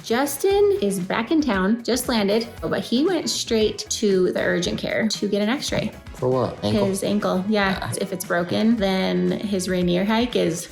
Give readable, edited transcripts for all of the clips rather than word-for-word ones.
Justin is back in town, just landed, but he went straight to the urgent care to get an x-ray. For what? Ankle? His ankle, yeah. If it's broken, then his Rainier hike is...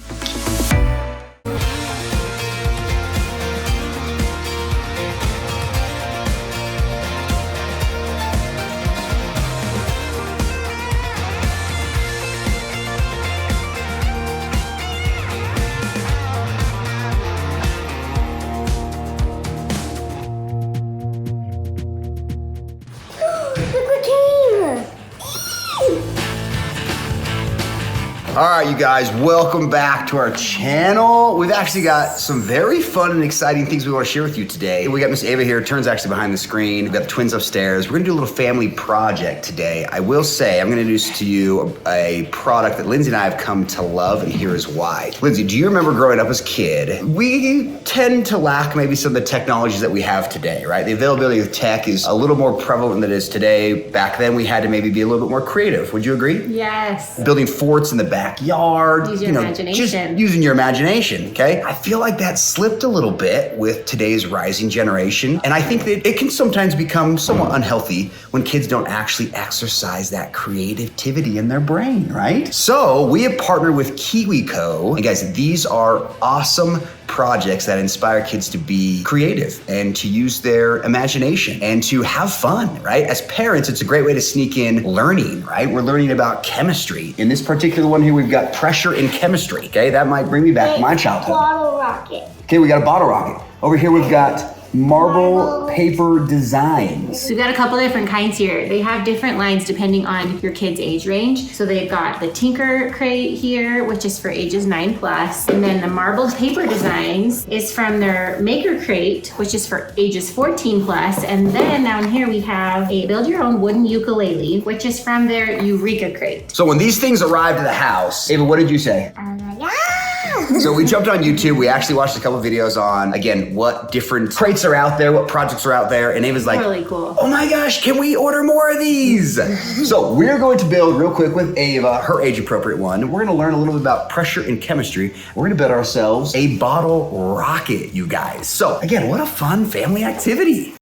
All right, you guys, welcome back to our channel. We've actually got some very fun and exciting things we want to share with you today. We got Miss Ava here, turns actually behind the screen. We've got the twins upstairs. We're gonna do a little family project today. I will say, I'm gonna introduce to you a product that Lindsay and I have come to love, and here is why. Lindsay, do you remember growing up as a kid? We tend to lack maybe some of the technologies that we have today, right? The availability of tech is a little more prevalent than it is today. Back then, we had to maybe be a little bit more creative. Would you agree? Yes. Building forts in the backyard. Use your imagination. Just using your imagination, okay? I feel like that slipped a little bit with today's rising generation. And I think that it can sometimes become somewhat unhealthy when kids don't actually exercise that creativity in their brain, right? So we have partnered with KiwiCo. And guys, these are awesome projects that inspire kids to be creative and to use their imagination and to have fun, right? As parents, it's a great way to sneak in learning, right? We're learning about chemistry. In this particular one here, we've got pressure in chemistry, okay? That might bring me back to my childhood. Bottle rocket. Okay, we got a bottle rocket. Over here, we've got marble paper designs. We've got a couple different kinds here. They have different lines depending on your kid's age range. So they've got the Tinker crate here, which is for ages 9+. And then the marble paper designs is from their Maker crate, which is for ages 14+. And then down here we have a build your own wooden ukulele, which is from their Eureka crate. So when these things arrived at the house, Ava, what did you say? So we jumped on YouTube. We actually watched a couple videos on, again, what different crates are out there, what projects are out there. And Ava's like, really cool. Oh my gosh, can we order more of these? So we're going to build real quick with Ava, her age appropriate one. We're gonna learn a little bit about pressure and chemistry. We're gonna build ourselves a bottle rocket, you guys. So again, what a fun family activity.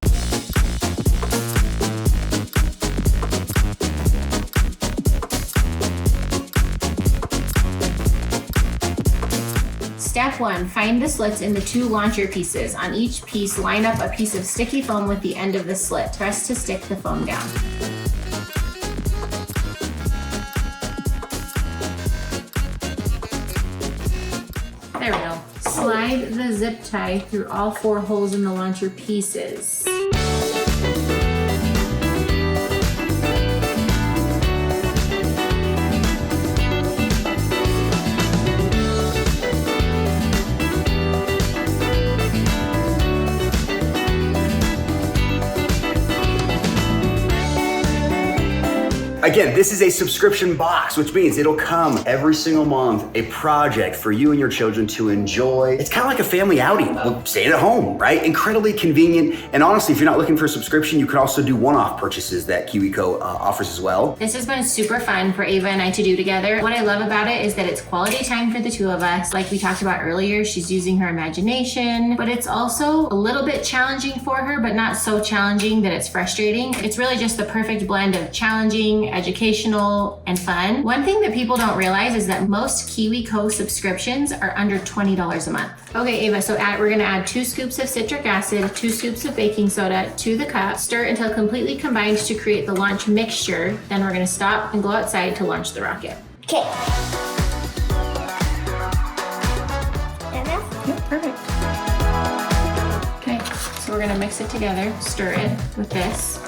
Step 1, find the slits in the 2 launcher pieces. On each piece, line up a piece of sticky foam with the end of the slit. Press to stick the foam down. There we go. Slide the zip tie through all 4 holes in the launcher pieces. Again, this is a subscription box, which means it'll come every single month, a project for you and your children to enjoy. It's kind of like a family outing. We're staying at home, right? Incredibly convenient. And honestly, if you're not looking for a subscription, you can also do one-off purchases that KiwiCo offers as well. This has been super fun for Ava and I to do together. What I love about it is that it's quality time for the 2 of us. Like we talked about earlier, she's using her imagination, but it's also a little bit challenging for her, but not so challenging that it's frustrating. It's really just the perfect blend of challenging, educational, and fun. One thing that people don't realize is that most KiwiCo subscriptions are under $20 a month. Okay, Ava, so we're gonna add 2 scoops of citric acid, 2 scoops of baking soda to the cup. Stir until completely combined to create the launch mixture. Then we're gonna stop and go outside to launch the rocket. Okay. Yep, perfect. Okay, so we're gonna mix it together, stir it with this.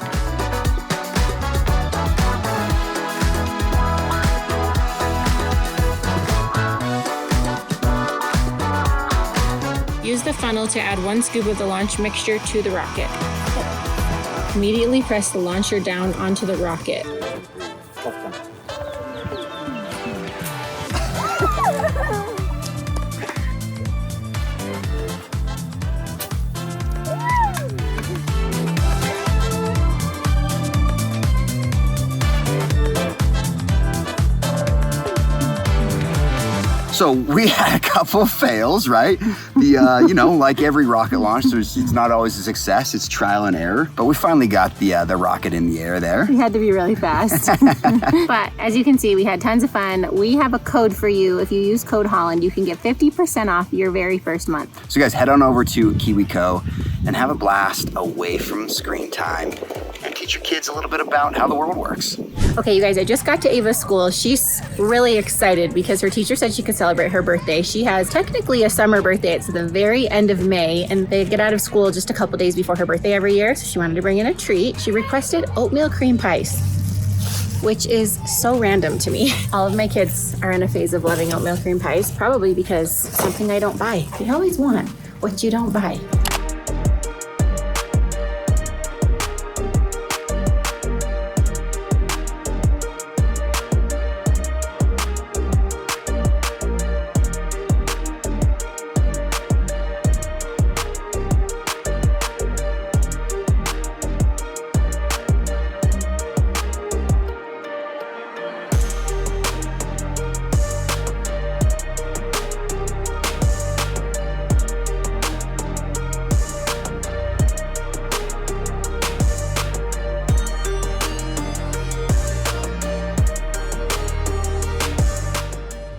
Use the funnel to add 1 scoop of the launch mixture to the rocket. Immediately press the launcher down onto the rocket. So we had a couple of fails, right? The you know, like every rocket launch, it's not always a success. It's trial and error. But we finally got the rocket in the air there. We had to be really fast. But as you can see, we had tons of fun. We have a code for you. If you use code Holland, you can get 50% off your very first month. So guys, head on over to KiwiCo and have a blast away from screen time and teach your kids a little bit about how the world works. Okay, you guys, I just got to Ava's school. She's really excited because her teacher said she could celebrate her birthday. She has technically a summer birthday. It's the very end of May, and they get out of school just a couple days before her birthday every year. So she wanted to bring in a treat. She requested oatmeal cream pies, which is so random to me. All of my kids are in a phase of loving oatmeal cream pies, probably because it's something I don't buy. You always want what you don't buy.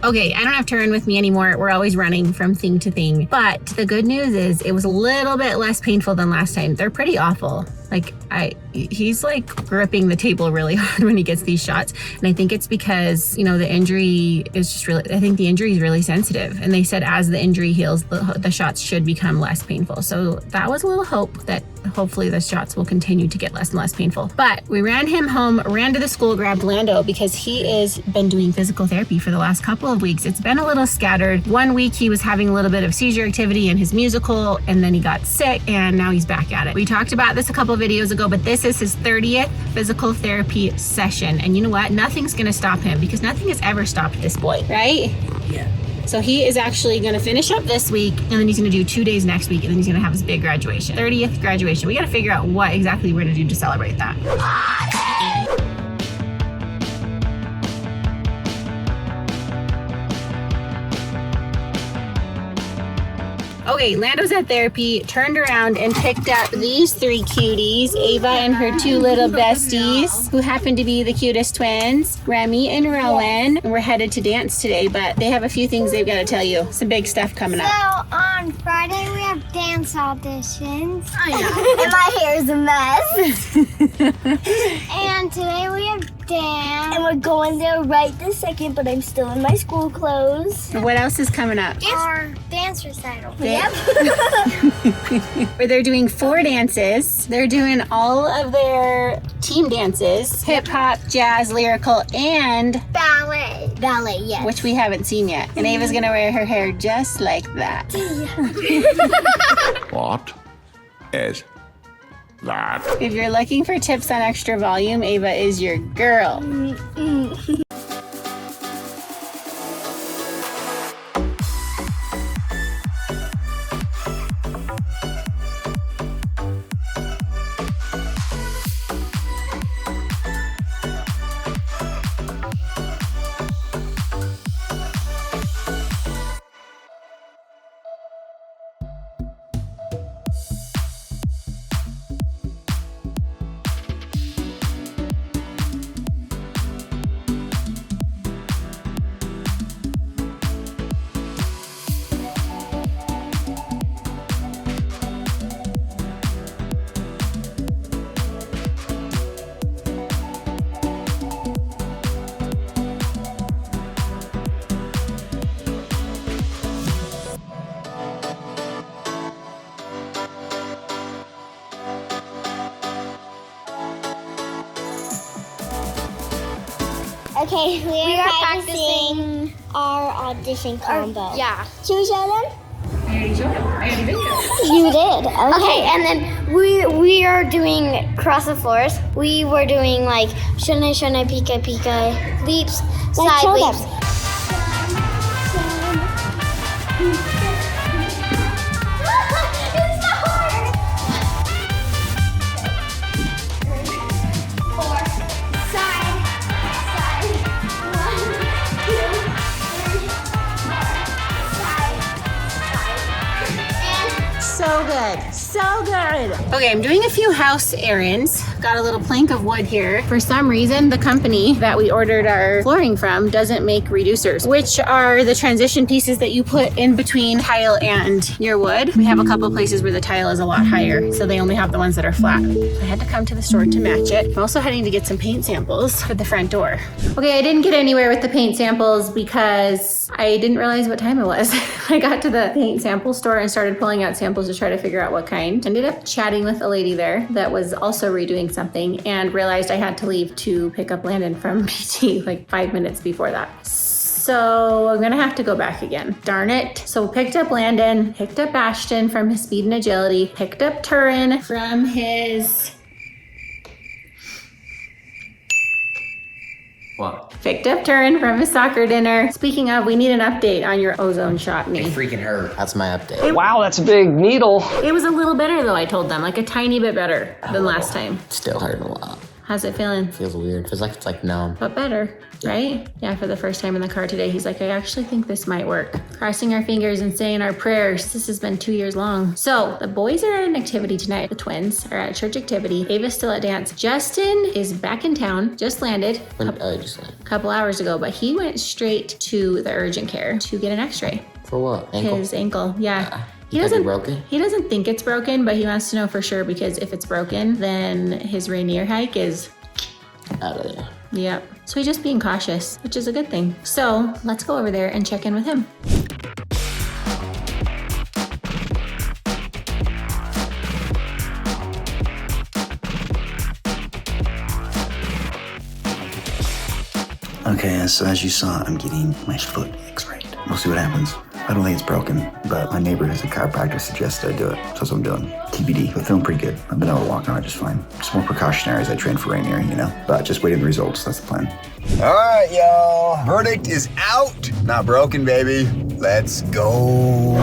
Okay, I don't have to run with me anymore. We're always running from thing to thing. But the good news is it was a little bit less painful than last time. They're pretty awful. Like he's like gripping the table really hard when he gets these shots. And I think it's because, you know, the injury is just really, I think the injury is really sensitive. And they said as the injury heals, the shots should become less painful. So that was a little hope that hopefully the shots will continue to get less and less painful. But we ran him home, ran to the school, grabbed Lando because he has been doing physical therapy for the last couple of weeks. It's been a little scattered. 1 week he was having a little bit of seizure activity in his musical, and then he got sick, and now he's back at it. We talked about this a couple of videos ago, but this is his 30th physical therapy session. And you know what? Nothing's gonna stop him because nothing has ever stopped this boy, right? Yeah. So he is actually gonna finish up this week, and then he's gonna do 2 days next week, and then he's gonna have his big graduation. 30th graduation. We gotta figure out what exactly we're gonna do to celebrate that. Okay, Lando's at therapy, turned around and picked up these 3 cuties, Ava and her 2 little besties, who happen to be the cutest twins, Remy and Rowan. And we're headed to dance today, but they have a few things they've got to tell you. Some big stuff coming up. So on Friday we have dance auditions. I know. And my hair's a mess. And today we have dance. And we're going there right this second, but I'm still in my school clothes. What else is coming up? Our dance recital. Yep. Where they're doing 4 dances. They're doing all of their team dances, hip hop, jazz, lyrical, and Ballet. Ballet, yes. which we haven't seen yet. And Ava's gonna wear her hair just like that. What is that? If you're looking for tips on extra volume, Ava is your girl. Okay, we are practicing our audition combo. Yeah. Should we show them? I already showed him. I already videoed. You did. Okay, and then we are doing cross the floors. We were doing like shona shona pika pika leaps, side leaps. God. Okay, I'm doing a few house errands. Got a little plank of wood here. For some reason, the company that we ordered our flooring from doesn't make reducers, which are the transition pieces that you put in between tile and your wood. We have a couple places where the tile is a lot higher, so they only have the ones that are flat. I had to come to the store to match it. I'm also heading to get some paint samples for the front door. Okay, I didn't get anywhere with the paint samples because I didn't realize what time it was. I got to the paint sample store and started pulling out samples to try to figure out what kind. Ended up chatting with a lady there that was also redoing something and realized I had to leave to pick up Landon from PT like 5 minutes before that. So I'm gonna have to go back again. Darn it. So picked up Landon, picked up Ashton from his speed and agility, picked up Turin from his... What? Picked up Turin from his soccer dinner. Speaking of, we need an update on your ozone shot knee. Freaking hurt. That's my update. Wow, that's a big needle. It was a little better though, I told them. Like a tiny bit better than last time. Still hurting a lot. How's it feeling? Feels weird. Feels like it's like numb. But better, right? Yeah, for the first time in the car today, he's like, I actually think this might work. Crossing our fingers and saying our prayers. This has been 2 years long. So the boys are at an activity tonight. The twins are at a church activity. Ava's still at dance. Justin is back in town, just landed a couple hours ago, but he went straight to the urgent care to get an x-ray. For what? Ankle? His ankle, yeah. He doesn't think it's broken, but he wants to know for sure because if it's broken, then his Rainier hike is out of there. Yep. So he's just being cautious, which is a good thing. So let's go over there and check in with him. Okay, so as you saw, I'm getting my foot x-rayed. We'll see what happens. I don't think it's broken, but my neighbor who's a chiropractor suggested I do it. So that's what I'm doing. TBD, but feeling pretty good. I've been able to walk on it just fine. Just more precautionary as I train for Rainier, you know? But just waiting the results, that's the plan. All right, y'all. Verdict is out. Not broken, baby. Let's go.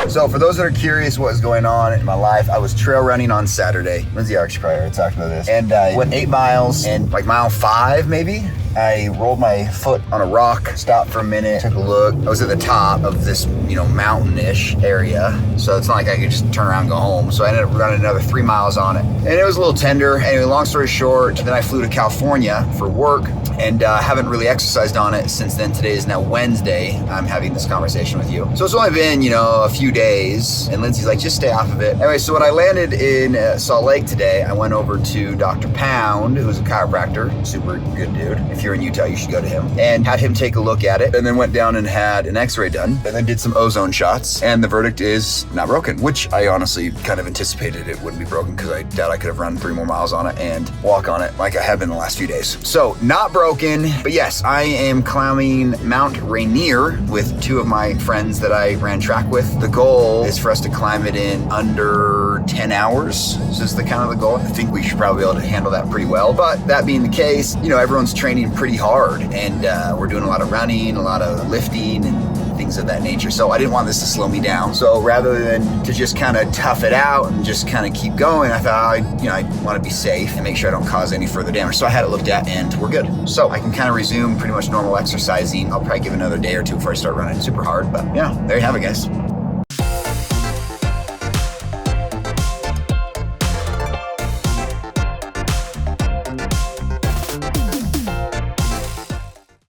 So for those that are curious what is going on in my life, I was trail running on Saturday. Lindsay actually probably already talked about this. And I went 8 miles, and like mile 5 maybe, I rolled my foot on a rock, stopped for a minute, took a look. I was at the top of this, mountain-ish area. So it's not like I could just turn around and go home. So I ended up running another 3 miles on it. And it was a little tender. Anyway, long story short, then I flew to California for work and haven't really exercised on it since then. Today is now Wednesday. I'm having this conversation with you. So it's only been, a few days. And Lindsay's like, just stay off of it. Anyway, so when I landed in Salt Lake today, I went over to Dr. Pound, who's a chiropractor, super good dude. If you're in Utah, you should go to him. And had him take a look at it. And then went down and had an x-ray done. And then did some ozone shots. And the verdict is not broken, which I honestly kind of anticipated it wouldn't be broken because I doubt I could have run 3 more miles on it and walk on it like I have been the last few days. So not broken, but yes, I am climbing Mount Rainier with 2 of my friends that I ran track with. The goal is for us to climb it in under 10 hours. So this is the goal. I think we should probably be able to handle that pretty well. But that being the case, everyone's training pretty hard and we're doing a lot of running, a lot of lifting and things of that nature. So I didn't want this to slow me down. So rather than to just kind of tough it out and just kind of keep going, I thought I want to be safe and make sure I don't cause any further damage. So I had it looked at and we're good. So I can kind of resume pretty much normal exercising. I'll probably give another day or 2 before I start running super hard. But yeah, there you have it, guys.